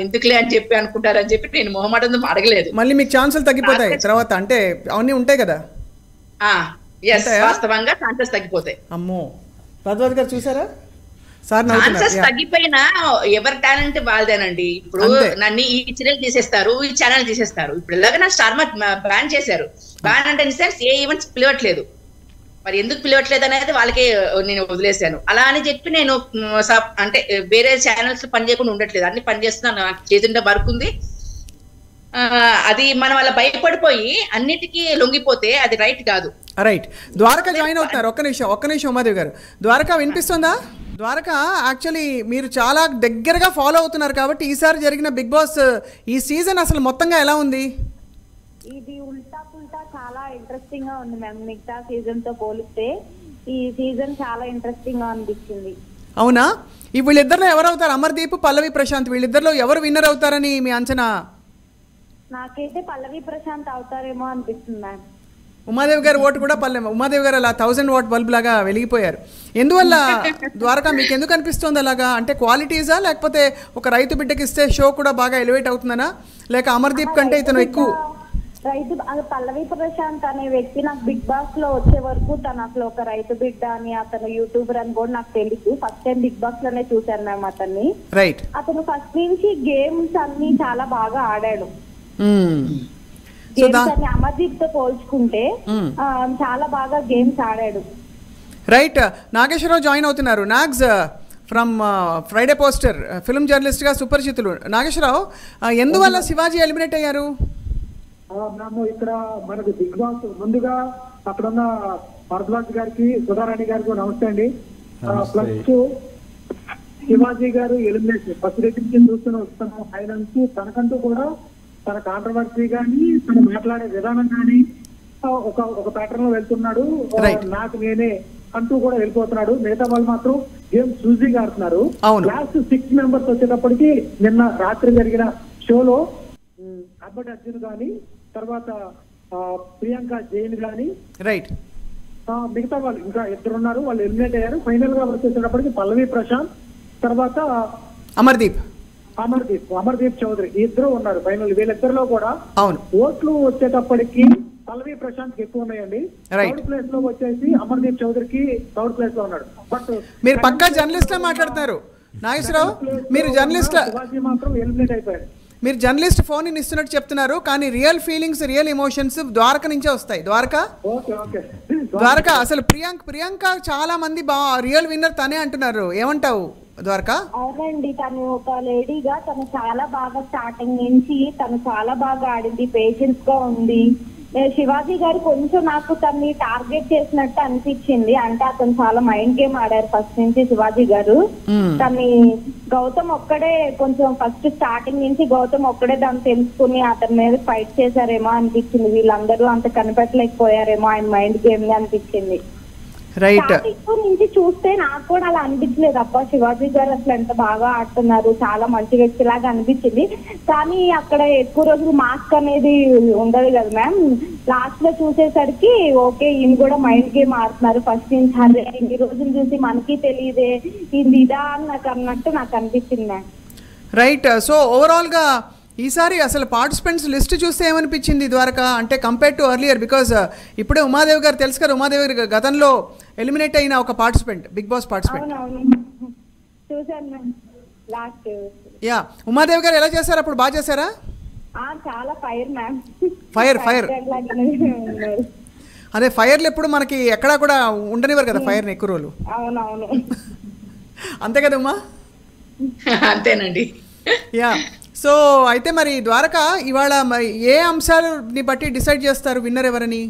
ఎందుకులే అని చెప్పి అనుకుంటారని చెప్పి నేను మొహమాటంతో అడగలేదు. మళ్ళీ మీకు ఛాన్సులు తగ్గిపోతాయి తర్వాత, అంటే అవన్నీ ఉంటాయి కదా. వాస్తవంగా ఛాన్సెస్ తగ్గిపోతాయి. అమ్మో, పద్మావతి గారు చూసారా? ఛాన్సెస్ తగ్గిపోయినా ఎవరి టాలెంట్ వాళ్ళదేనండి. ఇప్పుడు నన్ను ఈ ఛానల్ తీసేస్తారు, ఈ ఛానల్ తీసేస్తారు. ఇప్పుడు ఇలాగ నా స్టార్ బ్యాన్ చేశారు. బ్యాన్ అంటే సెన్స్ ఏ ఈవెంట్స్ పిలవట్లేదు. మరి ఎందుకు పిలవట్లేదు అనేది వాళ్ళకే నేను వదిలేశాను. అలా అని చెప్పి నేను అంటే వేరే ఛానల్స్ పని చేయకుండా ఉండట్లేదు, అన్ని పని చేస్తున్నాను. నాకు చేతుంటే వర్క్ ఉంది. అది మనం అలా భయపడిపోయి అన్నిటికీ లొంగిపోతే అది రైట్ కాదు. రైట్. ద్వారక జాయిన్ అవుతున్నారు. ఒక్క నిమిషం ఉమాదేవి గారు. ద్వారక వినిపిస్తుందా? ద్వారక, యాక్చువల్లీ మీరు చాలా దగ్గరగా ఫాలో అవుతున్నారు కాబట్టి ఈసారి జరిగిన బిగ్ బాస్ ఈ సీజన్ అసలు మొత్తంగా ఎలా ఉంది? ఇది ఉల్టా పుల్టా చాలా ఇంట్రెస్టింగ్ గా ఉంది మ్యామ్. మిగతా సీజన్ తో పోలిస్తే ఈ సీజన్ చాలా ఇంట్రెస్టింగ్ గా అనిపించింది. అవునా? ఈ వీళ్ళిద్దరిలో ఎవరు అవుతారు? అమర్దీప్, పల్లవి ప్రశాంత్, వీళ్ళిద్దరిలో ఎవరు విన్నర్ అవుతారని మీ అంచనా? నాకైతే పల్లవి ప్రశాంత్ అవుతారేమో అనిపిస్తుంది మ్యామ్. ఉమాదేవి గారి ఓటు కూడా ఉమాదేవి గారు అలా 1000 వాట్ బల్బ్ లాగా వెలిగిపోయారు. ఎందువల్ల ద్వారకా, మీకు ఎందుకు అనిపిస్తుంది అలాగా? అంటే క్వాలిటీసా, లేకపోతే ఒక రైతు బిడ్డకి ఇస్తే షో కూడా బాగా ఎలివేట్ అవుతుందనా, లేక అమర్దీప్ కంటే ఇతను ఎక్కువ? రైతు పల్లవి ప్రశాంత్ అనే వ్యక్తి నాకు బిగ్ బాస్ లో వచ్చే వరకు తను అసలు ఒక రైతు బిడ్డ అని, అతను యూట్యూబర్ అని కూడా నాకు తెలుసు. ఫస్ట్ టైం బిగ్ బాస్ లోనే చూశాను మ్యామ్ అతన్ని. రైట్. అతను ఫస్ట్ నుంచి గేమ్స్ అన్ని చాలా బాగా ఆడాడు. అమర్దీప్ తో పోల్చుకుంటే చాలా బాగా గేమ్స్ ఆడాడు. రైట్. నాగేశ్వరరావు జాయిన్ అవుతున్నారు. Nags from Friday poster, film journalist గా సుపరిచితులు. నాగేశ్వరరావు, ఎందువల్ల శివాజీ ఎలిమినేట్ అయ్యారు? మేము ఇక్కడ మనకు బిగ్ బాస్ ముందుగా అక్కడున్న భరద్వాజ్ గారికి, సుధారాణి గారికి నమస్తే అండి. ప్లస్ శివాజీ గారు ఎలిమినేషన్ ఫస్ట్ నుంచి వస్తున్నాం. ఆయన తనకంటూ కూడా తన కాంట్రవర్సీ గానీ, తను మాట్లాడే విధానం కానీ ఒక ప్యాటర్న్ లో వెళ్తున్నాడు. నాకు నేనే అంటూ కూడా వెళ్ళిపోతున్నాడు. మిగతా వాళ్ళు మాత్రం గేమ్ చూజీగా ఆడుతున్నారు. లాస్ట్ 6 members వచ్చేటప్పటికి నిన్న రాత్రి జరిగిన షోలో అబ్బటి అర్జున్ గాని, తర్వాత ప్రియాంక జైన్ గాని, రైట్, మిగతా వాళ్ళు ఇంకా 2 ఉన్నారు. వాళ్ళు ఎలిమినేట్ అయ్యారు. ఫైనల్ గా వచ్చేటప్పటికి పల్లవి ప్రశాంత్, తర్వాత అమర్దీప్ చౌదరి, ఇద్దరు ఉన్నారు ఫైనల్. వీళ్ళిద్దరిలో కూడా ఓట్లు వచ్చేటప్పటికి పల్లవి ప్రశాంత్ ఎక్కువ ఉన్నాయండి. థర్డ్ ప్లేస్ లో వచ్చేసి అమర్దీప్ చౌదరికి థర్డ్ ప్లేస్ లో ఉన్నాడు. బట్ మీరు పక్కా జర్నలిస్ట్ లా మాట్లాడుతున్నారు నాగేశ్వరరావు. మీరు జర్నలిస్ట్, శివాజీ మాత్రం ఎలిమినేట్ అయిపోయారు. మీరు జర్నలిస్ట్ ఫోన్ ఇస్తున్నట్టు చెప్తున్నారు, కానీ real feelings, real emotions Dwaraka నుంచే వస్తాయి. ద్వారక అసలు ప్రియాంక చాలా మంది రియల్ విన్నర్ తనే అంటున్నారు, ఏమంటావు ద్వారక? అవునండి, తను ఒక లేడీగా తను చాలా బాగా స్టార్టింగ్ నుంచి తను చాలా బాగా ఆడింది, పేషెన్స్ గా ఉంది. శివాజీ గారు కొంచెం నాకు తన్ని టార్గెట్ చేసినట్టు అనిపించింది. అంటే అతను చాలా మైండ్ గేమ్ ఆడారు ఫస్ట్ నుంచి శివాజీ గారు. తన్ని గౌతమ్ ఒక్కడే కొంచెం ఫస్ట్ స్టార్టింగ్ నుంచి గౌతమ్ ఒక్కడే దాన్ని తెలుసుకుని అతని మీద ఫైట్ చేశారేమో అనిపించింది. వీళ్ళందరూ అంత కనిపెట్టలేకపోయారేమో ఆయన మైండ్ గేమ్ ని అనిపించింది. రైట్. స్టార్టింగ్ నుంచి చూస్తే నాకు కూడా అలా అనిపించలేదు, అబ్బా శివాజీ గారు అసలు ఎంత బాగా ఆడుతున్నారు, చాలా మంచి వ్యక్తి లాగా అనిపించింది. కానీ అక్కడ ఎక్కువ రోజులు మాస్క్ అనేది ఉండదు కదా మ్యామ్. లాస్ట్ లో చూసేసరికి ఓకే ఈయన కూడా మైండ్ గేమ్ ఆడుతున్నారు ఫస్ట్ నుంచి. అరే ఇన్ని రోజులు చూసి మనకి తెలియదే ఇది ఇదా అని నాకు అన్నట్టు నాకు అనిపించింది మ్యామ్. రైట్. సో ఓవరాల్గా ఈసారి అసలు పార్టిసిపెంట్స్ లిస్ట్ చూస్తే ఏమనిపించింది ద్వారక, అంటే కంపేర్ టు ఎర్లియర్? బికాజ్ ఇప్పుడే ఉమాదేవి గారు తెలుసు కదా, ఉమాదేవి గారు గతంలో ఎలిమినేట్ అయిన ఒక పార్టిసిపెంట్, బిగ్ బాస్ పార్టిసిపెంట్. అవునవును చూసాను మ్యామ్ లాస్ట్. యా, ఉమాదేవి గారు ఎలా చేశారు అప్పుడు? బాగా చేశారా? చాలా ఫైర్ మ్యామ్. ఫైర్ అదే ఫైర్లు ఎప్పుడు మనకి ఎక్కడా కూడా ఉండనివ్వరు కదా ఫైర్ని ఎక్కువ రోజులు. అవునవును అంతే కదా ఉమా? అంతేనండి. యా. సో అయితే మరి ద్వారక ఇవాళ ఏ అంశాలని బట్టి డిసైడ్ చేస్తారు విన్నర్ ఎవరని?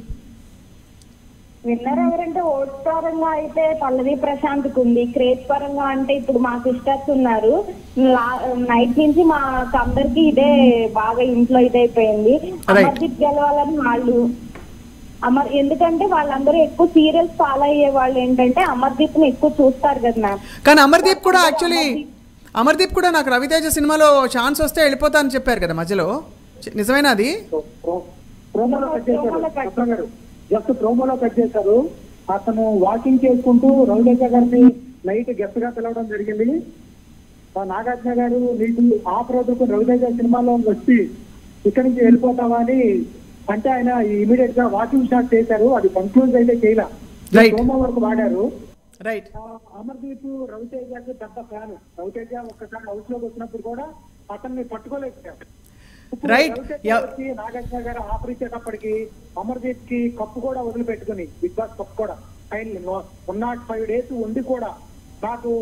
విన్నర్ ఎవరంటే ఓట్స్ పరంగా అయితే పల్లవి ప్రశాంత్కి ఉంది. క్రేజ్ పరంగా అంటే ఇప్పుడు మా సిస్టర్స్ ఉన్నారు. నైట్ నుంచి మాకు అందరికి ఇదే బాగా ఇంట్లో ఇదైపోయింది, అమర్దీప్ గెలవాలని వాళ్ళు. ఎందుకంటే వాళ్ళందరూ ఎక్కువ సీరియల్స్ ఫాలో అయ్యే వాళ్ళు ఏంటంటే అమర్దీప్ ని ఎక్కువ చూస్తారు కదా మ్యామ్. కానీ అమర్దీప్ కూడా యాక్చువల్లీ నాకు రవితేజ సినిమాలో ఛాన్స్ వస్తే వెళ్ళిపోతా అని చెప్పారు కదా మధ్యలో, నిజమేనా అది? జస్ట్ ప్రోమోలో కట్ చేశారు. అతను వాకింగ్ చేసుకుంటూ రవితేజ గారిని నైట్ గెస్ట్ గా పిలవడం జరిగింది. నాగార్జున గారు నీకు ఆఫ్ రోడ్డుకు రవితేజ సినిమాలో వచ్చి ఇక్కడి నుంచి వెళ్ళిపోతావా అని అంటే ఆయన ఇమీడియట్ గా వాకింగ్ స్టార్ట్ చేశారు. అది కన్క్లూజ్ అయితే చేయలే, ప్రోమో వరకు వాడారు. రైట్. అమర్దీప్ రవితేజకి పెద్ద ఫ్యాన్. రవితేజ ఒక్కసారి హౌస్ లోకి వచ్చినప్పుడు కూడా అతన్ని పట్టుకోలేకపోయారు. రైట్. నాగార్జున గారు ఆఫర్ ఇచ్చేటప్పటికి అమర్దీప్ కి కప్పు కూడా వదిలిపెట్టుకుని, బిగ్ బాస్ కప్పు కూడా ఫైనల్ 105 days ఉండి కూడా నాకు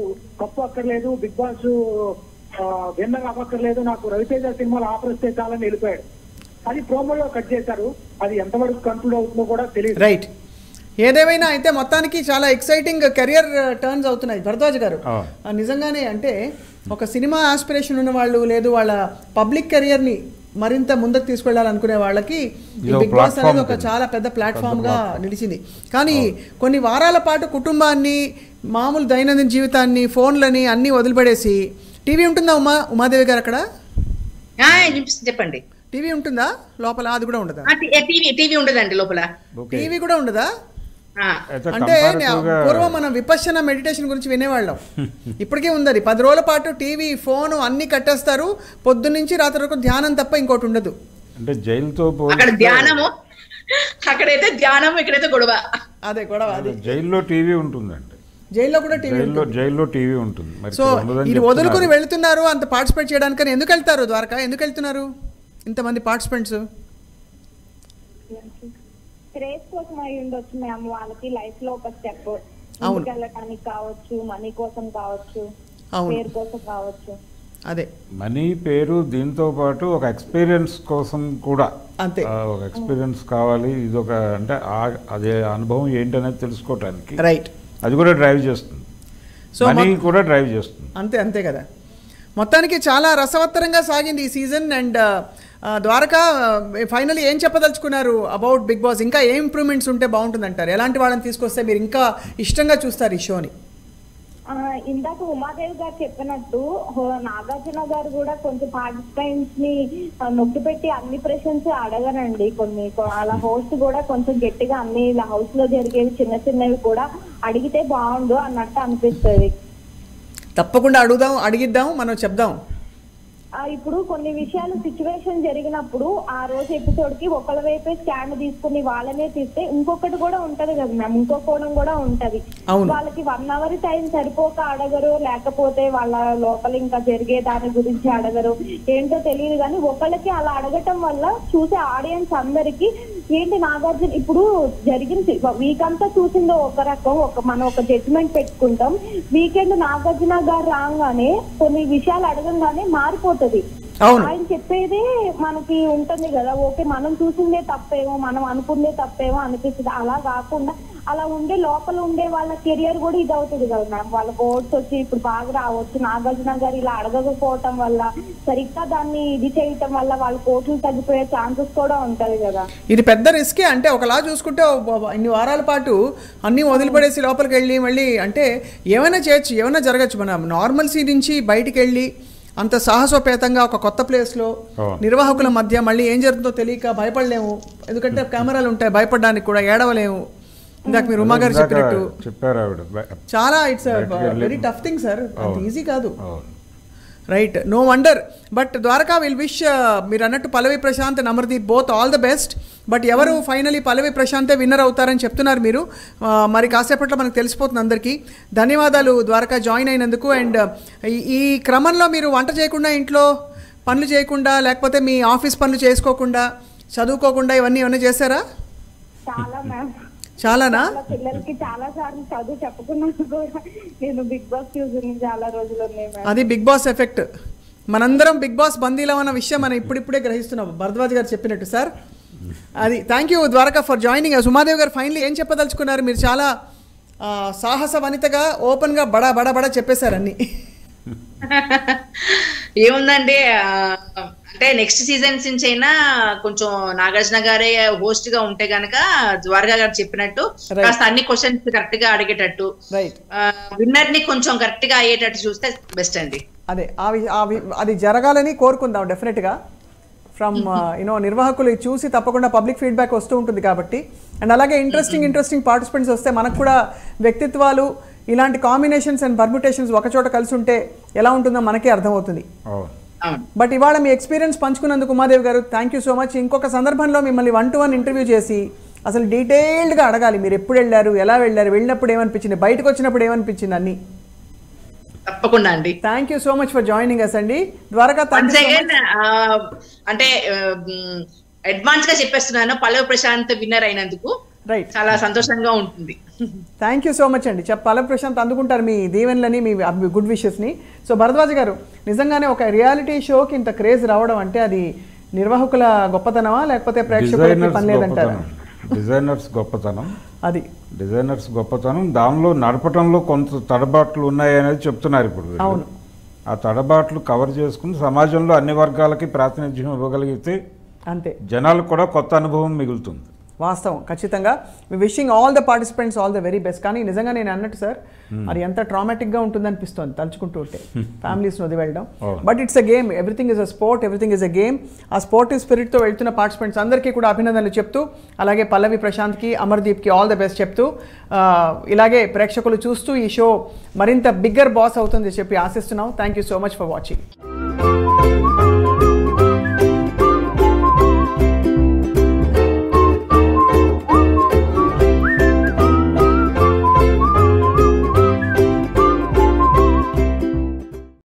కప్పు అక్కర్లేదు, బిగ్ బాస్ విన్నర్ అవ్వక్కర్లేదు, నాకు రవితేజ సినిమాలో ఆఫర్ ఇస్తే చాలని వెళ్ళిపోయాడు. అది ప్రోమోలో కట్ చేశారు. అది ఎంతవరకు కన్క్లూడ్ అవుతుందో కూడా తెలియదు. రైట్. ఏదేమైనా అయితే మొత్తానికి చాలా ఎక్సైటింగ్ కెరియర్ టర్న్స్ అవుతున్నాయి భరద్వాజ్ గారు. నిజంగానే అంటే ఒక సినిమా ఆస్పిరేషన్ ఉన్న వాళ్ళు, లేదు వాళ్ళ పబ్లిక్ కెరియర్ని మరింత ముందుకు తీసుకెళ్లాలనుకునే వాళ్ళకి బిగ్ బాస్ అనేది ఒక చాలా పెద్ద ప్లాట్ఫామ్గా నిలిచింది. కానీ కొన్ని వారాల పాటు కుటుంబాన్ని, మామూలు దైనందిన జీవితాన్ని, ఫోన్లని అన్నీ వదిలిపడేసి టీవీ ఉంటుందా ఉమాదేవి గారు అక్కడ? చెప్పండి. టీవీ ఉంటుందా లోపల? అది కూడా ఉండదా? టీవీ ఉండదండి లోపల. టీవీ కూడా ఉండదా? అంటే పూర్వం మనం విపశ్యన మెడిటేషన్ గురించి వినేవాళ్ళం, ఇప్పటికే ఉంది. 10 రోజుల పాటు టీవీ, ఫోన్ అన్ని కట్టేస్తారు, పొద్దున్నుంచి రాత్రి వరకు ధ్యానం తప్ప ఇంకోటి ఉండదు. అంటే జైలుతో అక్కడ ధ్యానము, అక్కడైతే ధ్యానము, ఇక్కడైతే గొడవ. అదే గొడవ. అది జైల్లో టీవీ ఉంటుందండి, జైల్లో కూడా జైల్లో టీవీ ఉంటుంది. సో ఇది వదులుకుని వెళ్తున్నారు అంత పార్టిసిపేట్ చేయడానికి. ఎందుకు వెళ్తారు ద్వారకా? ఎందుకు వెళ్తున్నారు ఇంతమంది పార్టిసిపెంట్స్? క్రేజ్ కోసం అయి ఉండొచ్చు మ్యామ్. వాళ్ళకి లైఫ్ లో ఒక స్టెప్ వెళ్ళటానికి కావచ్చు, మనీ కోసం కావచ్చు, పేరు కోసం కావచ్చు. అదే మనీ, పేరు, దీంతో పాటు ఒక ఎక్స్పీరియన్స్ కోసం కూడా. అంతే, ఒక ఎక్స్పీరియన్స్ కావాలి. ఇది ఒక అంటే అదే అనుభవం ఏంటనేది తెలుసుకోవటానికి. రైట్. అది కూడా డ్రైవ్ చేస్తుంది, సో మనీ కూడా డ్రైవ్ చేస్తుంది. అంతే కదా. మొత్తానికి చాలా రసవత్తరంగా సాగింది ఈ సీజన్. అండ్ ద్వారకా ఫైనల్ ఏం చెప్పదలుచుకున్నారు అబౌట్ బిగ్ బాస్? ఇంకా ఏ ఇంప్రూవ్మెంట్స్ ఉంటే బాగుంటుంది అంటారు? ఎలాంటి వాళ్ళని తీసుకొస్తే మీరు ఇంకా ఇష్టంగా చూస్తారు ఈ షోని? ఇందాక ఉమాదేవి గారు చెప్పినట్టు నాగార్జున గారు కూడా కొంచెం పార్టిసిపెంట్స్ ని నొక్కి పెట్టి అన్ని ప్రశ్నలు అడగరండి. కొన్ని అలా హోస్ట్ కూడా కొంచెం గట్టిగా అన్ని హౌస్ లో జరిగేవి చిన్న చిన్నవి కూడా అడిగితే బాగుండు అన్నట్టు అనిపిస్తుంది. తప్పకుండా అడిగిద్దాం, మనం చెప్దాం. ఇప్పుడు కొన్ని విషయాలు సిచ్యువేషన్ జరిగినప్పుడు ఆ రోజు ఎపిసోడ్ కి ఒకళ్ళ వైపే స్టాండ్ తీసుకుని వాళ్ళనే తీస్తే ఇంకొకటి కూడా ఉంటది కదా మ్యామ్, ఇంకో కోణం కూడా ఉంటది. వాళ్ళకి 1 hour టైం సరిపోక అడగరు, లేకపోతే వాళ్ళ లోపల ఇంకా జరిగే దాని గురించి అడగరు, ఏంటో తెలియదు. కానీ ఒకళ్ళకి అలా అడగటం వల్ల చూసే ఆడియన్స్ అందరికి ఏంటి నాగార్జున ఇప్పుడు జరిగింది వీక్ అంతా చూసిందో ఒక రకం, మనం ఒక జడ్జిమెంట్ పెట్టుకుంటాం. వీకెండ్ నాగార్జున గారు రాగానే కొన్ని విషయాలు అడగంగానే మారిపోతుంది. ఆయన చెప్పేదే మనకి ఉంటుంది కదా, ఓకే మనం చూసిందే తప్పేమో, మనం అనుకుందే తప్పేమో అనిపిస్తుంది. అలా కాకుండా అలా ఉండే లోపల ఉండే వాళ్ళ కెరియర్ కూడా ఇది అవుతుంది కదా మ్యామ్. వాళ్ళ ఓట్స్ వచ్చి ఇప్పుడు బాగా రావచ్చు, నాగార్జున గారు ఇలా అడగకపోవటం వల్ల, సరిగ్గా దాన్ని ఇది చేయటం వల్ల వాళ్ళ కోట్లు తగ్గిపోయే ఛాన్సెస్ కూడా ఉంటది కదా. ఇది పెద్ద రిస్కే. అంటే ఒకలా చూసుకుంటే ఇన్ని వారాల పాటు అన్నీ వదిలిపడేసి లోపలికి వెళ్ళి మళ్ళీ అంటే ఏమైనా చేయొచ్చు, ఏమైనా జరగచ్చు. మనం నార్మల్సీ నుంచి బయటికి వెళ్ళి అంత సాహసోపేతంగా ఒక కొత్త ప్లేస్లో నిర్వాహకుల మధ్య మళ్ళీ ఏం జరుగుతుందో తెలియక భయపడలేము. ఎందుకంటే కెమెరాలు ఉంటాయి, భయపడడానికి కూడా ఏడవలేము. ఇందాక మీరు ఉమా గారు చెప్పినట్టు చెప్పారు ఆవిడ. చాలా it's very tough thing sir, అంత ఈజీ కాదు. Right, no wonder. But Dwaraka will wish మీరు అన్నట్టు Pallavi Prashanth and Amardeep both all the best. But ఎవరు ఫైనలీ పల్లవి ప్రశాంతే విన్నర్ అవుతారని చెప్తున్నారు మీరు. మరి కాసేపట్లో మనకు తెలిసిపోతుంది అందరికీ. ధన్యవాదాలు ద్వారకా జాయిన్ అయినందుకు. అండ్ ఈ క్రమంలో మీరు వంట చేయకుండా, ఇంట్లో పనులు చేయకుండా, లేకపోతే మీ ఆఫీస్ పనులు చేసుకోకుండా, చదువుకోకుండా ఇవన్నీ ఏమైనా చేశారా? చాలా మ్యామ్, చాలానా? పిల్లలకి చాలా సార్లు చదువు చెప్పుకున్నాను కూడా. నేను బిగ్ బాస్ చూసిన చాలా రోజులు ఉన్నాయి మ్యామ్. అది బిగ్ బాస్ ఎఫెక్ట్. మనందరం బిగ్ బాస్ బందీలం అన్న విషయం మనం ఇప్పుడిప్పుడే గ్రహిస్తున్నాం, భరద్వాజ్ గారు చెప్పినట్టు సార్. అది thank you Dwaraka for joining. Umadevi గారు ఫైనలీ ఏం చెప్పదలుచుకున్నారు? మీరు చాలా సాహస వనితగా ఓపెన్గా బడా బడా బడా చెప్పేశారు అన్ని. ఏముందండి, అంటే నెక్స్ట్ సీజన్స్ నుంచి అయినా కొంచెం నాగార్జున గారే హోస్ట్ గా ఉంటే గనక ద్వారకా గారు చెప్పినట్టు కాస్త అన్ని క్వశ్చన్స్ కరెక్ట్ గా అడిగేటట్టు, విన్నర్ ని కొంచెం కరెక్ట్ గా అయ్యేటట్టు చూస్తే బెస్ట్ అండి. అదే అది జరగాలని కోరుకుందాం డెఫినెట్గా. ఫ్రమ్ నిర్వాహకులు చూసి తప్పకుండా పబ్లిక్ ఫీడ్బ్యాక్ వస్తూ ఉంటుంది కాబట్టి. అండ్ అలాగే ఇంట్రెస్టింగ్ పార్టిసిపెంట్స్ వస్తే మనకు కూడా వ్యక్తిత్వాలు, ఇలాంటి కాంబినేషన్స్ అండ్ పర్ముటేషన్స్ ఒకచోట కలిసి ఉంటే ఎలా ఉంటుందో మనకే అర్థమవుతుంది. బట్ ఇవాళ మీ ఎక్స్పీరియన్స్ పంచుకున్నందుకు ఉమాదేవి గారు థ్యాంక్ యూ సో మచ్. ఇంకొక సందర్భంలో మిమ్మల్ని 1-to-1 ఇంటర్వ్యూ చేసి అసలు డీటెయిల్డ్గా అడగాలి. మీరు ఎప్పుడు వెళ్ళారు, ఎలా వెళ్ళారు, వెళ్ళినప్పుడు ఏమనిపించింది, బయటకు వచ్చినప్పుడు ఏమనిపించింది అన్ని. తప్పకుండా అండి. Thank you so much for joining us అండి. ద్వారకా అంటే అడ్వాన్స్ గా చెప్పేస్తున్నాను, పల్లవి ప్రశాంత్ విన్నర్ అయినందుకు రైట్, చాలా సంతోషంగా ఉంటుంది. థ్యాంక్ యూ సో మచ్ అండి. పల్లవి ప్రశాంత్ అందుకుంటారు మీ దీవెనలని, మీ గుడ్ విషెస్ని. సో భరద్వాజ్ గారు, నిజంగానే ఒక రియాలిటీ షోకి ఇంత క్రేజ్ రావడం అంటే అది నిర్వాహకుల గొప్పతనమా లేకపోతే ప్రేక్షకులకి పని లేదంటారా? డిజైనర్స్ గొప్పతనం. అది డిజైనర్స్ గొప్పతనం. దానిలో నడపటంలో కొంత తడబాట్లు ఉన్నాయి అనేది చెప్తున్నారు ఇప్పుడు. అవును, ఆ తడబాట్లు కవర్ చేసుకుని సమాజంలో అన్ని వర్గాలకి ప్రాతినిధ్యం ఇవ్వగలిగితే అంతే, జనాలకు కూడా కొత్త అనుభవం మిగులుతుంది. వాస్తవం, ఖచ్చితంగా. మీ wishing all the participants all the very best. కానీ నిజంగా నేను అన్నట్టు సార్, అది ఎంత ట్రామాటిక్గా ఉంటుంది అనిపిస్తుంది తలుచుకుంటూ ఉంటే, ఫ్యామిలీస్ని వదిలి వెళ్ళడం. But it's a game, everything is a sport, everything is a game. ఆ స్పోర్టివ్ స్పిరిట్తో వెళ్తున్న పార్టిసిపెంట్స్ అందరికీ కూడా అభినందనలు చెప్తూ, అలాగే పల్లవి ప్రశాంత్కి, అమర్దీప్కి ఆల్ ద బెస్ట్ చెప్తూ, ఇలాగే ప్రేక్షకులు చూస్తూ ఈ షో మరింత బిగ్గర్ బాస్ అవుతుంది చెప్పి ఆశిస్తున్నాం. Thank you so much for watching.